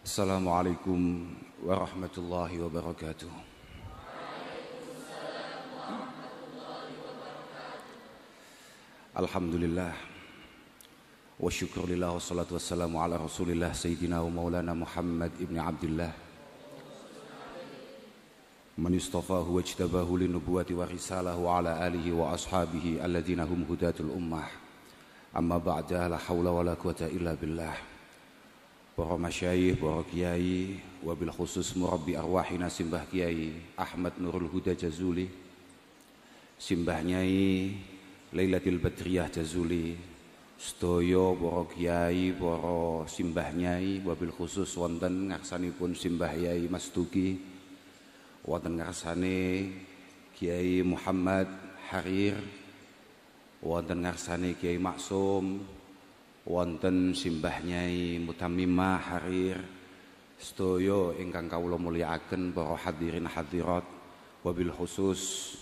Assalamualaikum warahmatullahi wabarakatuh. Alhamdulillah wa syukurillah wa salatu wassalamu ala rasulillah sayyidina wa maulana Muhammad ibn Abdullah man istafahu wa ijtabahu linubuwati wa risalah wa ala alihi wa ashabihi alladhina hum hudatul ummah. Amma ba'da, la hawla wa la quwata illa billah. Para masyayikh, para kiai, wabil khusus murabbi arwahina simbah Kiai Ahmad Nurul Huda Jazuli, simbah Nyai Lailatul Badriyah Jazuli, sedaya para kiai, para simbah nyai, wabil khusus wonten ngarsanipun simbah Yai Mas Duki, wonten ngarsane Kiai Muhammad Harir, wonten ngarsane Kiai Maksum, wonten simbah Nyai Mutamimah Harir, sedaya ingkang kawula mulyakaken para hadirin hadirat, wabil khusus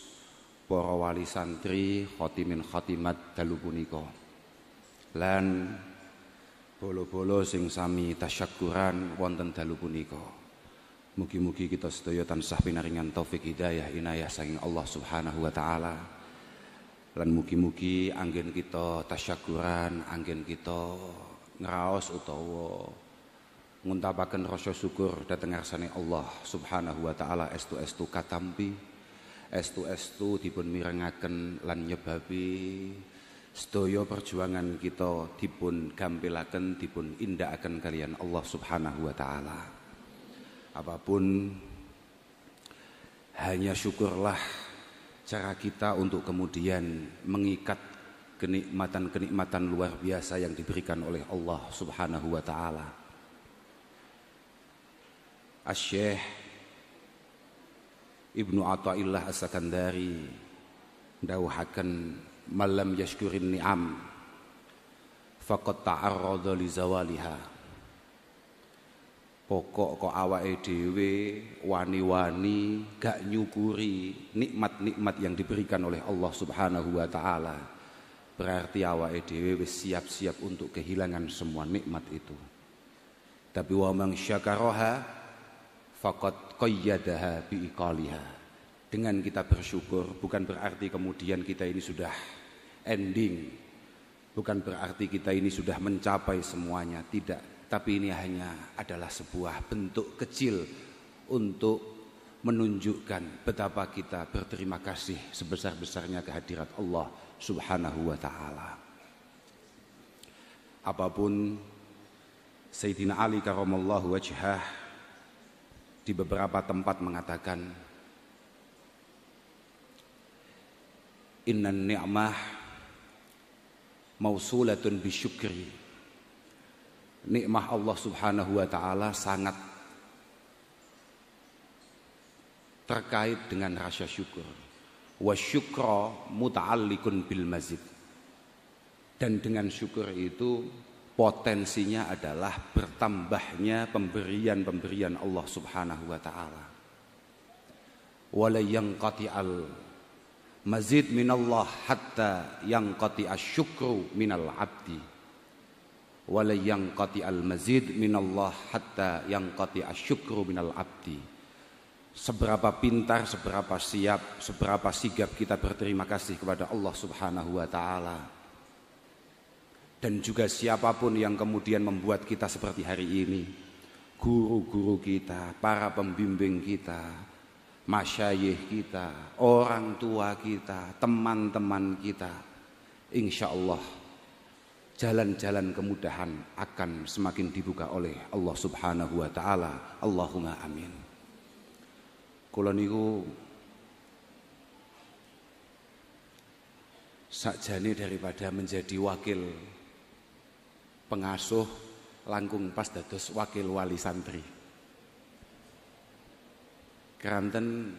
para wali santri khotimin khotimat dalu punika lan bolo-bolo sing sami tasyakuran wonten dalu punika. Mugi-mugi kita sedaya tansah pinaringan taufik hidayah inayah saking Allah Subhanahu wa taala. Lan mugi-mugi anggen kita tasyakuran, anggen kita ngraos utawa nguntapaken rasa syukur dhateng ngarsane Allah Subhanahu wa taala estu-estu katampi, estu-estu dipun mirengaken lan nyebabi sedaya perjuangan kita dipun gampilaken, dipun indakaken kalian Allah Subhanahu wa taala. Apapun hanya syukurlah cara kita untuk kemudian mengikat kenikmatan-kenikmatan luar biasa yang diberikan oleh Allah Subhanahu wa taala. Asy-Syaikh Ibnu Athaillah As-Sakandari ndawuhaken malam yashkurin ni'am faqad ta'arrada li zawaliha. Pokok kok awake dhewe wani-wani gak nyukuri nikmat-nikmat yang diberikan oleh Allah Subhanahu wa taala, berarti awake dhewe wis siap-siap untuk kehilangan semua nikmat itu. Tapi wa man syakaraha faqad qayyadaha biiqaliha. Dengan kita bersyukur bukan berarti kemudian kita ini sudah ending, bukan berarti kita ini sudah mencapai semuanya, tidak. Tapi ini hanya adalah sebuah bentuk kecil untuk menunjukkan betapa kita berterima kasih sebesar-besarnya kehadirat Allah Subhanahu wa taala. Apapun Sayyidina Ali karamallahu wajhah di beberapa tempat mengatakan innan ni'mah mausulatun bisyukri. Nikmah Allah Subhanahu wa taala sangat terkait dengan rasa syukur. Wa syukra muta'alliqun bil mazid. Dan dengan syukur itu potensinya adalah bertambahnya pemberian-pemberian Allah Subhanahu wa taala. Wala yanqati'al mazid minallah hatta yanqati'asy syukru minal 'abdi. Wala yanqati'al mazid minallah hatta yanqati'asy syukru minal 'abdi. Seberapa pintar, seberapa siap, seberapa sigap kita berterima kasih kepada Allah Subhanahu wa taala. Dan juga siapapun yang kemudian membuat kita seperti hari ini, guru-guru kita, para pembimbing kita, masyayikh kita, orang tua kita, teman-teman kita, insyaallah jalan-jalan kemudahan akan semakin dibuka oleh Allah Subhanahu wa taala. Allahumma amin. Kula niku sakjane daripada menjadi wakil pengasuh langkung pas dados wakil wali santri. Keranten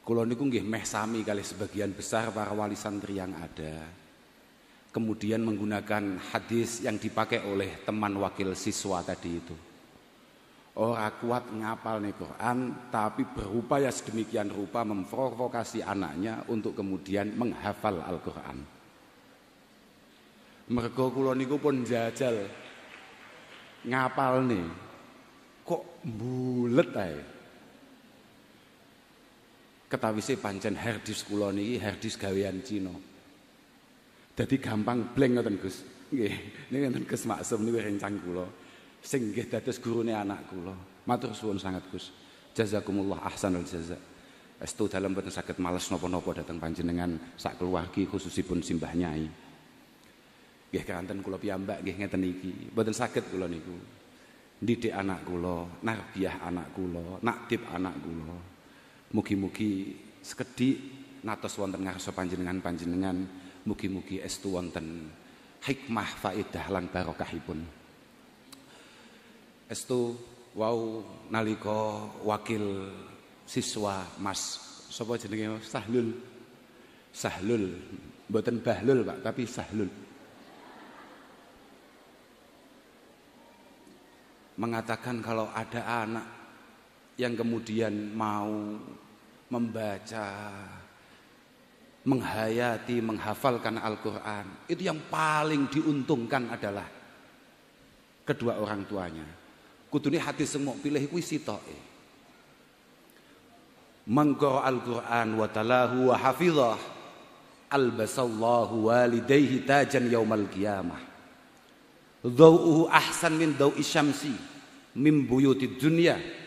kula niku nggih meh sami kali sebagian besar para wali santri yang ada. Kemudian menggunakan hadis yang dipakai oleh teman wakil siswa tadi itu. Ora kuat ngapal nih Quran, tapi berupaya sedemikian rupa memprovokasi anaknya untuk kemudian menghafal Al-Quran. Mergo kula niku pun jajal ngapalne kok mbulet ae. Ketawise pancen harddisk kula niki harddisk gawean Cina. Dadi gampang blank ngoten Gus. Nggih, niki wonten Gus Maksum niku rencang kula. Sing nggih dados gurune anak kula. Matur suwun sangat Gus. Jazakumullah ahsanul jaza. Estu dalem boten saged males napa-napa dhateng panjenengan sak keluargi khususipun simbah nyai. Nggih kanten kula piyambak nggih ngeten iki. Boten saged kula niku. Ndidik anak kula, narbiyah anak kula, nakdib anak kula. Mugi-mugi sekedhik natos wonten ngarsa panjenengan, mugi-mugi estu wonten hikmah faedah lan barokahipun. Estu wau nalika wakil siswa Mas sapa jenenge Sahlul mboten Bahlul Pak tapi Sahlul mengatakan kalau ada anak yang kemudian mau membaca, menghayati, menghafalkan Al-Quran, itu yang paling diuntungkan adalah kedua orang tuanya. Kudune hati semua pilih kuwi sitoke. Mangqara Al-Quran wa talahu wa hafizah albasallahu walidayhi tajan yaumal qiyamah. Dhau'uhu ahsan min dhau'i syamsi min buyutid dunya.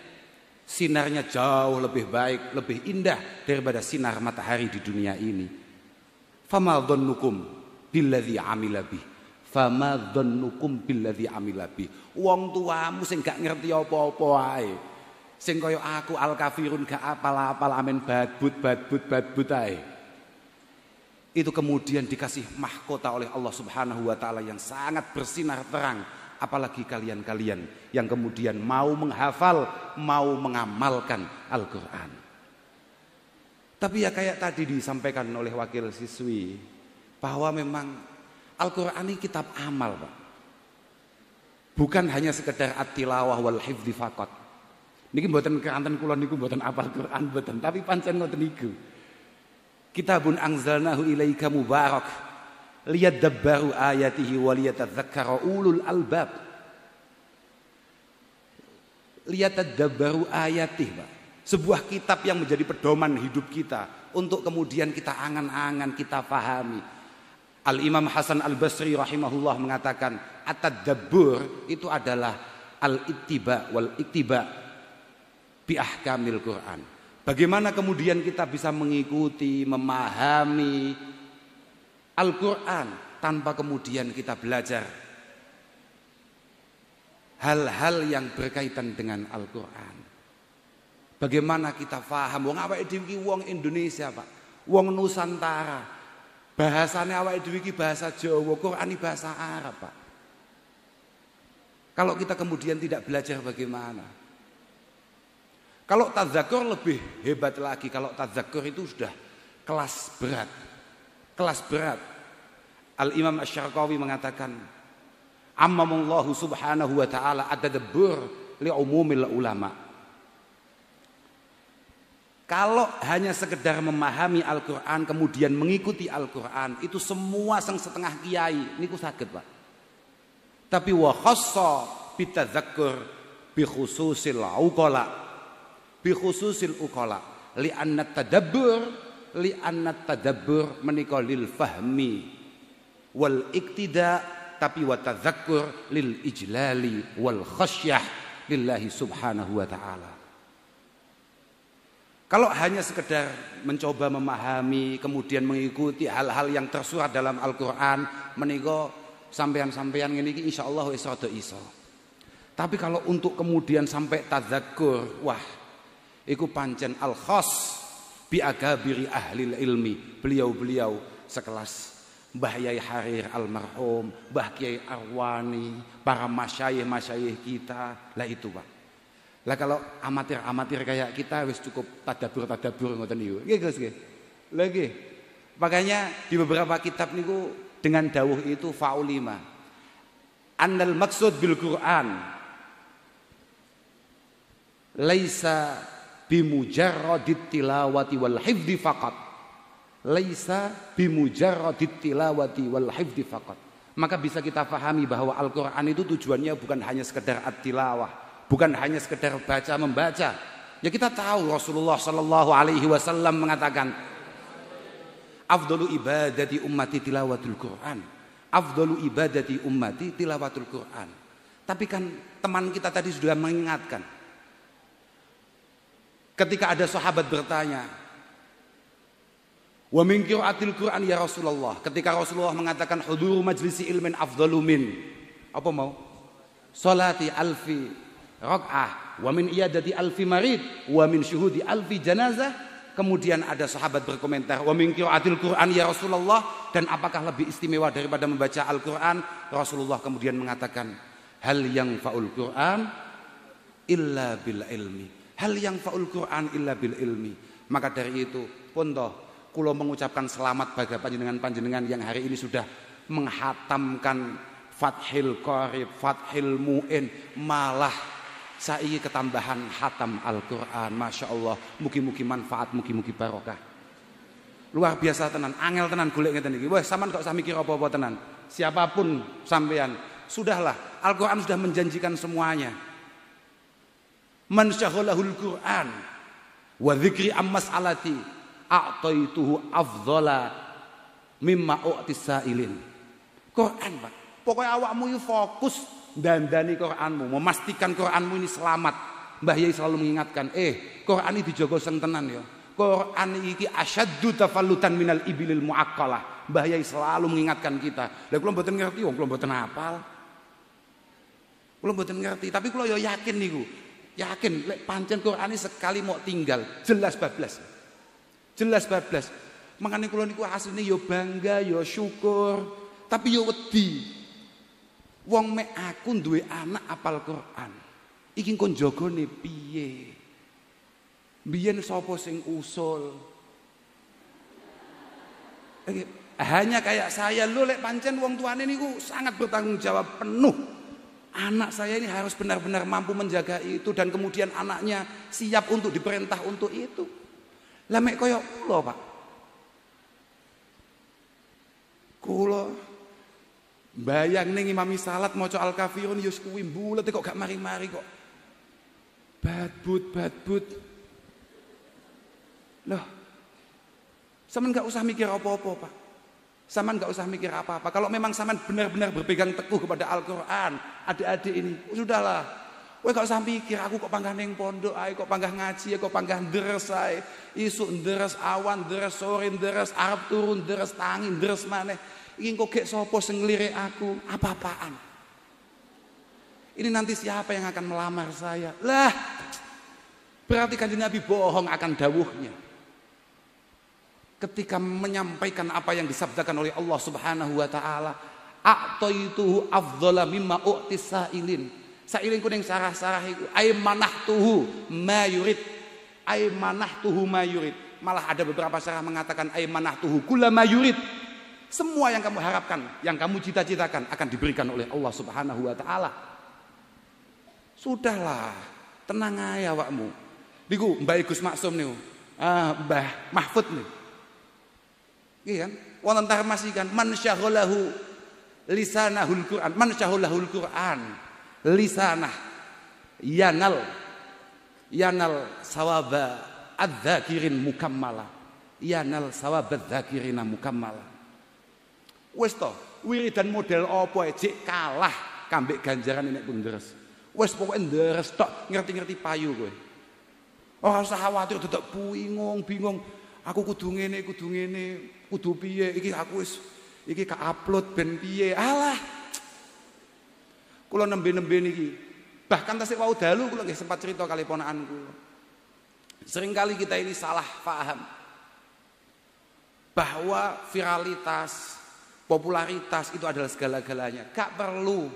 Sinarnya jauh lebih baik, lebih indah daripada sinar matahari di dunia ini. Fama dhannukum billadzi amila bih. Fama dhannukum billadzi amila bih. Wong tuamu sing gak ngerti apa-apa wae. Sing kaya aku al-kafirun gak apal-apal amen badbut ae. Itu kemudian dikasih mahkota oleh Allah Subhanahu wa taala yang sangat bersinar terang. Apalagi kalian-kalian yang kemudian mau menghafal, mau mengamalkan Al-Quran. Tapi ya kayak tadi disampaikan oleh wakil siswi, bahwa memang Al-Quran ini kitab amal Pak. Bukan hanya sekedar at-tilawah wal hifdzi faqat. Niki mboten keranten kula niku mboten apal Quran mboten, tapi pancen ngoten niku. Kitabun anzalnahu ilaika mubarak liyadabbaru ayatihi wa liyatadzakkara ulul albab. Liyatadabbaru ayatihi Pak. Sebuah kitab yang menjadi pedoman hidup kita untuk kemudian kita angan-angan, kita pahami. Al-Imam Hasan Al-Basri rahimahullah mengatakan at-tadabbur itu adalah al-ittiba wal iktiba bi ahkamil Quran. Bagaimana kemudian kita bisa mengikuti, memahami Al-Quran tanpa kemudian kita belajar hal-hal yang berkaitan dengan Al-Quran. Bagaimana kita paham? Wong awake dhewe iki wong Indonesia, Pak. Wong Nusantara. Bahasane awake dhewe iki bahasa Jawa, Quran iki bahasa Arab, Pak. Kalau kita kemudian tidak belajar bagaimana? Kalau tadzakur lebih hebat lagi. Kalau tadzakur itu sudah kelas berat. Kelas berat. Al-Imam Asy-Syarqawi mengatakan amamullahu subhanahu wa ta'ala at-tadabbur li umumil ulama. Kalau hanya sekedar memahami Al-Quran kemudian mengikuti Al-Quran itu semua sang setengah kiai niku saged Pak. Tapi wa khassa bitadzakkur bi khususil uqala li anna tadabbur menika lil fahmi wal iktida tapi wa tadzakkur lil ijlali wal khasyah lillahi subhanahu wa ta'ala. Kalau hanya sekedar mencoba memahami kemudian mengikuti hal-hal yang tersurat dalam Al-Quran menika sampean-sampean ngene iki insyaallah wis rada iso. Tapi kalau untuk kemudian sampai tadzakkur, wah iku pancen al-khas bi akabiri ahli ilmi, beliau-beliau sekelas Mbah Yai Harir almarhum, Mbah Kiai Arwani, para masyayikh kita, lah itu Pak. Lah kalau amatir-amatir kayak kita wis cukup tadabbur ngoten niku. Nggih Gus nggih. Lah nggih. Makanya di beberapa kitab niku dengan dawuh itu faulima. Annal maksud bil Quran laisa bimujarradit tilawati wal hifdzi faqat. Laisa bimujarradit tilawati wal hifdzi faqat. maka bisa kita pahami bahwa Al-Quran itu tujuannya bukan hanya sekedar at-tilawah, bukan hanya sekedar baca membaca. Ya kita tahu Rasulullah Shallallahu Alaihi Wasallam mengatakan, afdalu ibadati ummati tilawatul Quran, afdalu ibadati ummati tilawatul Quran. Tapi kan teman kita tadi sudah mengingatkan, ketika ada sahabat bertanya, wa min qiraatil Quran ya Rasulullah, ketika Rasulullah mengatakan huduru majlisi ilmin afdalu min apa mau salati alfi rakaah wa min iyadati alfi marid wa min syuhudi alfi janazah. Kemudian ada sahabat berkomentar, wa min qiraatil Quran ya Rasulullah, dan apakah lebih istimewa daripada membaca Al-Quran? Rasulullah kemudian mengatakan, hal yang faul Quran illa bil ilmi, hal yang faul Quran illa bil ilmi. Maka dari itu pun toh kula mengucapkan selamat bagi panjenengan yang hari ini sudah menghatamkan Fathil Qorib, Fathil Mu'in, malah saiki ketambahan hatam Al-Quran. Masya Allah, mugi-mugi manfaat, mugi-mugi barokah. Luar biasa tenan, angel tenan golek ngeten iki. Wah, sampean gak usah mikir apa-apa tenan. Siapapun sampean, sudahlah, Al-Quran sudah menjanjikan semuanya. Man syaghalahul Quran wa dzikri ammas alati a'taituhu afdhala mimma u'tis sa'ilin. Quran, Pak. Pokoknya awakmu itu fokus dandani Quranmu, memastikan Quranmu ini selamat. Mbah Yai selalu mengingatkan, Quran ini dijogo sing tenan ya. Quran iki asyaddu tafallutan minal ibilil muaqqalah. Mbah Yai selalu mengingatkan kita. Lah kula mboten ngerti, wong kula mboten hafal. Kula mboten ngerti, tapi kula yo yakin niku. Yakin lek pancen Quran ini sekali mau tinggal, jelas bablas. Jelas bablas. Makane kula niku asline yo bangga, yo syukur, tapi yo wedi. Wong mek aku duwe anak apal Quran. Iki kon jagane piye? Biyen sapa sing usul? Hanya kayak saya lho lek pancen wong tuane niku sangat bertanggung jawab penuh. Anak saya ini harus benar-benar mampu menjaga itu dan kemudian anaknya siap untuk diperintah untuk itu. Lah mek koyo kula, Pak. Kula bayang ning imami salat maca Al-Kafirun ya kuwi mbulet kok gak mari-mari kok. Badbut. Loh. Sampeyan gak usah mikir apa-apa, Pak. Sampeyan gak usah mikir apa-apa. Kalau memang sampeyan benar-benar berpegang teguh kepada Al-Qur'an, adik-adik ini, sudahlah. Kowe gak usah mikir aku kok panggah ning pondok ae, kok panggah ngaji, kok panggah ndres ae. Isuk ndres, awan ndres, sore ndres, arep turun ndres, tangi ndres maneh. Iki kok gek sapa sing ngelirik aku? Apa-apaan? Ini nanti siapa yang akan melamar saya? Lah, berarti Kanjeng Nabi bohong akan dawuhnya. Ketika menyampaikan apa yang disabdakan oleh Allah Subhanahu wa taala, a'taituhu afdhala mimma u'tis sa'ilin. Sa'ilin kuning sarah-sarah iku ay manahtuhu ma yurid. Ay manahtuhu ma yurid. Malah ada beberapa sarah mengatakan ay manahtuhu kullama yurid. Semua yang kamu harapkan, yang kamu cita-citakan akan diberikan oleh Allah Subhanahu wa taala. Sudahlah, tenang aja awakmu. Niku Mbah Gus Maksum niku. Mbah Mahfud niku. Iya kan? Wonten tarmasikan man syaghalahu lisanahul Quran, man syaghalahul Quran lisanah yanal sawaba adz-dzakirin mukammala. Yanal sawaba adz-dzakirina mukammala. Wis to, wiridan model apa jek kalah kambek ganjaran nek pun deres. Wis pokoke deres tok, ngerti-ngerti payu kowe. Ora usah khawatir dadak bingung. Aku kudu ngene, kudu piye, iki aku wis iki ka upload ben piye. Alah. Kula nembe-nembe niki. Bahkan tasik wau dalu kula nggih sempat cerita kali ponakan kula. Seringkali kita ini salah paham bahwa viralitas, popularitas itu adalah segala-galanya. Gak perlu.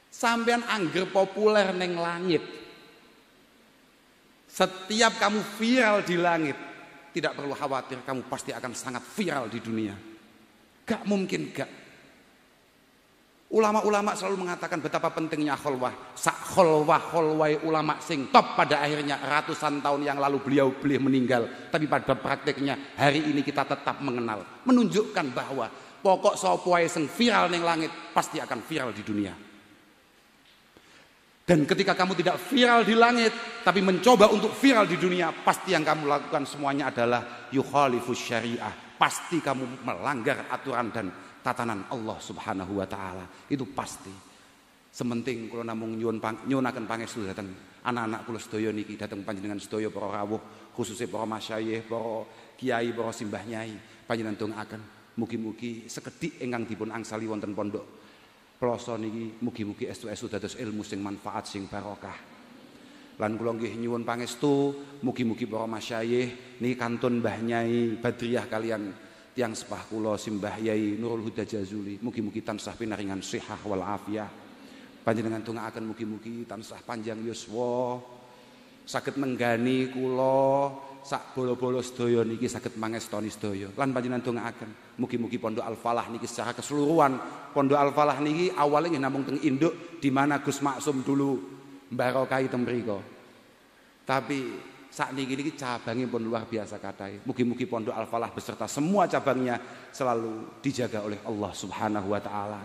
Sampean angger populer neng langit. Setiap kamu viral di langit, tidak perlu khawatir, kamu pasti akan sangat viral di dunia. Gak mungkin gak. Ulama-ulama selalu mengatakan betapa pentingnya kholwah. Sak kholwah ulama sing top, pada akhirnya ratusan tahun yang lalu beliau meninggal. Tapi pada prakteknya hari ini kita tetap mengenal. Menunjukkan bahwa Pokok sapa wae sing viral ning langit pasti akan viral di dunia. Dan ketika kamu tidak viral di langit, tapi mencoba untuk viral di dunia, pasti yang kamu lakukan semuanya adalah yukhalifus syariah. Pasti kamu melanggar aturan dan tatanan Allah Subhanahu wa taala. Itu pasti. Sementing kula namung nyuwunaken pangestu dhateng anak-anak kula sedaya niki, dhateng panjenengan sedaya para rawuh, khususnya para masyayikh, para kiai, para simbah nyai, panjenengan dongaaken mugi-mugi sekedhik ingkang dipun angsali wonten pondok Ploso niki mugi-mugi estu-estu dados ilmu sing manfaat sing barokah. Lan kula nggih nyuwun pangestu mugi-mugi para masyayikh niki kantun Mbah Nyai Badriyah kalian tiyang sepah kula Simbah Yai Nurul Huda Jazuli mugi-mugi tansah pinaringan sihah wal afiyah. Panjenengan dongaaken mugi-mugi tansah panjang yuswa saged nenggani kula sak bolo-bolo sedaya niki saged mangestoni sedaya. Lan panjenengan dongaaken mugi-mugi Pondok Al Falah niki secara keseluruhan Pondok Al Falah niki awalnya nggih namung teng induk di mana Gus Maksum dulu mbarokahi teng mriku. Tapi sakniki niki cabangnya pun luar biasa kathah. Mugi-mugi Pondok Al Falah beserta semua cabangnya selalu dijaga oleh Allah Subhanahu wa taala.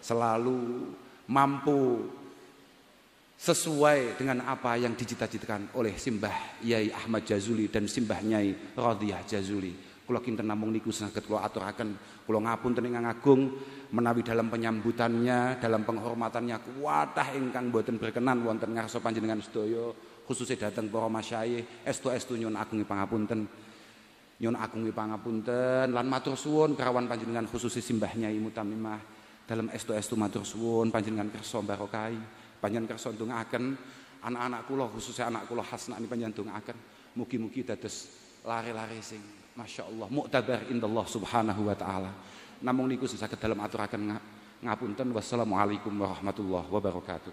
Selalu mampu sesuai dengan apa yang dicita-citakan oleh Simbah Yai Ahmad Jazuli dan Simbah Nyai Radhiyah Jazuli. Kula kinten namung niku saged kula aturaken, kula ngapunten ingkang agung menawi dalam penyambutannya, dalam penghormatannya kuwatah ingkang boten berkenan wonten ngarsa panjenengan sedaya, khususnya dhateng para masyayikh, estu-estu nyuwun agung pangapunten. Nyuwun agung pangapunten lan matur suwun karawan panjenengan khususnya Simbah Nyai Mutamimah. Dalam estu-estu matur suwun panjenengan kersa barokahi. Panjenengan kersa ndongaaken anak-anak kula khususnya anak kula Hasna niki panjenengan ndongaaken mugi-mugi dados lare-lare sing masyaallah muktabar indallah Subhanahu wa taala. Namung niku saged dalem aturaken ngapunten. Wassalamualaikum warahmatullahi wabarakatuh.